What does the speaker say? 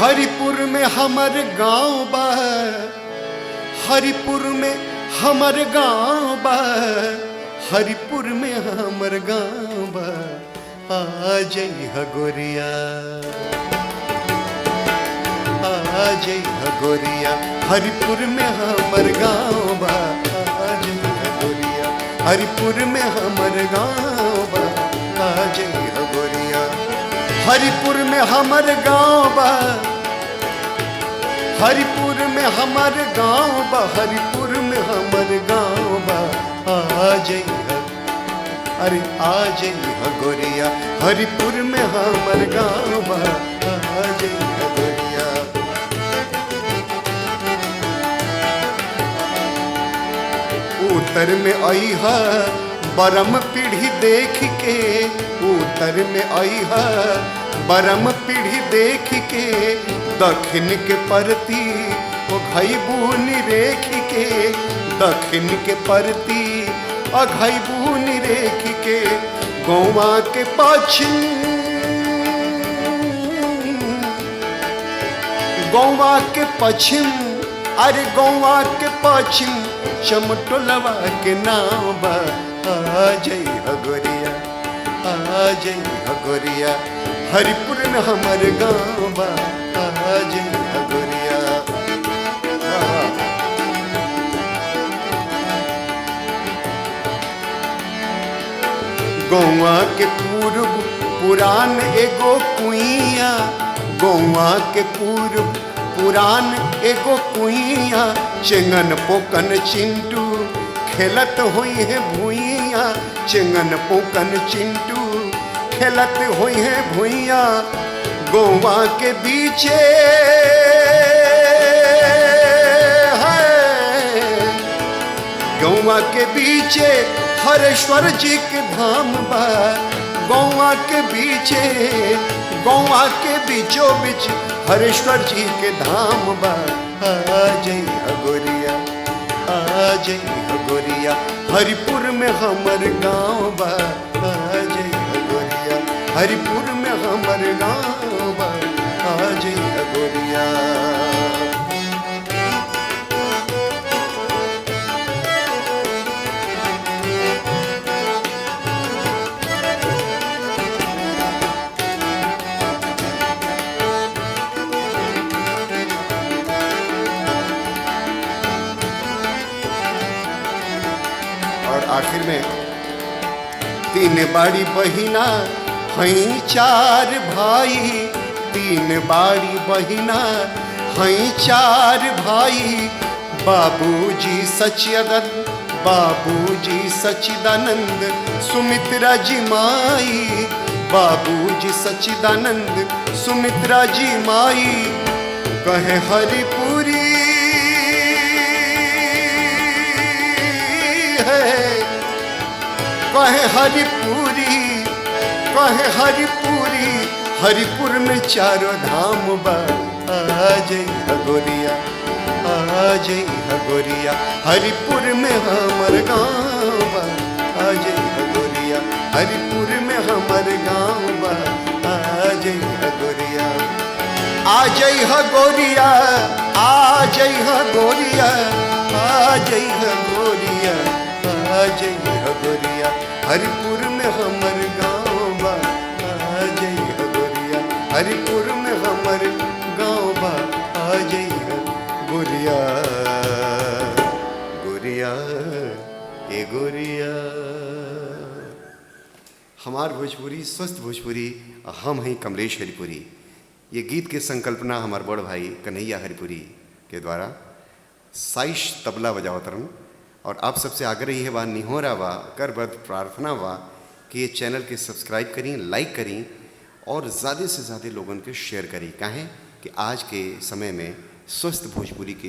हरिपुर में हमर गाँव बा, हरिपुर में हमर गाँव बा, हरिपुर में हमर गाँव बा, आ जइह गोरिया, आ जइह गोरिया, हरिपुर में हमर गाँव बा, आ जइह गोरिया, हरिपुर में हमर गाँव बा, आ जइह गोरिया, हरिपुर में हमर गाँव बा, हरिपुर में हमर गाँव बा, हरिपुर में हमर गाँव बा, आ जइह, अरे आ जइह गोरिया, हरिपुर में हमर गाँव बा, आ जइह गोरिया। उत्तर में अइह बरम पीढ़ी देख के, उत्तर में अइह बरम पीढ़ी देख के, दक्षिण के परती ओ घैबू निरेख के, दक्षिण के परती अघैबू निरेख के, गौवा के पश्चिम, गौवा के पश्चिम, अरे गौवा के पश्चिम चमटोलवा के नाव बा, आ जइह गोरिया, आ जइह गोरिया, हरिपुर में हमर गाँव बा, आ जइह गोरिया। गौवा के पूर्व पुरान एगो कुइया, गौवा के पूर्व पुरान एगो कुइया, चेंगन पोकन चिंटू खेलत होई है भुइया, चेंगन पोकन चिंटू खेलत होई है भुइया, गौवा के बीचे है, गौवा के बीचे हरेश्वर जी के धाम बा, गौवा के बीचे, गौवा के बीचों बीच हरेश्वर जी के धाम बा, आ जइह गोरिया, आ जइह गोरिया, हरिपुर में हमर गाँव बा, आ जइह गोरिया, हरिपुर में हमर गाँव बा, आ जइह गोरिया। और आखिर में तीन बाड़ी बहिना हई चार भाई, तीन बाड़ी बहिना हई चार भाई, बाबूजी सचिदानंद, बाबूजी सचिदानंद, सुमित्रा जी माई, बाबूजी सचिदानंद, सुमित्रा जी माई, कहे हरिपुरी कहे हरिपुरी, कहे हरिपुरी, हरिपुर में चारों धाम बा, आ जइह गोरिया, आ जइह गोरिया, हरिपुर में हमर गाँव बा, आ जइह गोरिया, हरिपुर में हमर गाँव बा, आ जइह गोरिया, आ जइह गोरिया, आ जइह गोरिया, आ जइह गोरिया, आ जइह गोरिया, हरिपुर में हमर गाँव बा, आ जइह गोरिया, हरिपुर में हमर गाँव बा, आ जइह गोरिया, गोरिया ए गोरिया। हमार भोजपुरी स्वस्थ भोजपुरी, हम हैं कमलेश हरिपुरी। ये गीत के संकल्पना हमार बड़ भाई कन्हैया हरिपुरी के द्वारा साइश तबला बजावतरन, और आप सबसे आग्रह है बा, निहोरा बा, करबद्ध प्रार्थना बा कि ये चैनल के सब्सक्राइब करें, लाइक करें और ज़्यादा से ज़्यादा लोगों के शेयर करें। काहें कि आज के समय में स्वस्थ भोजपुरी के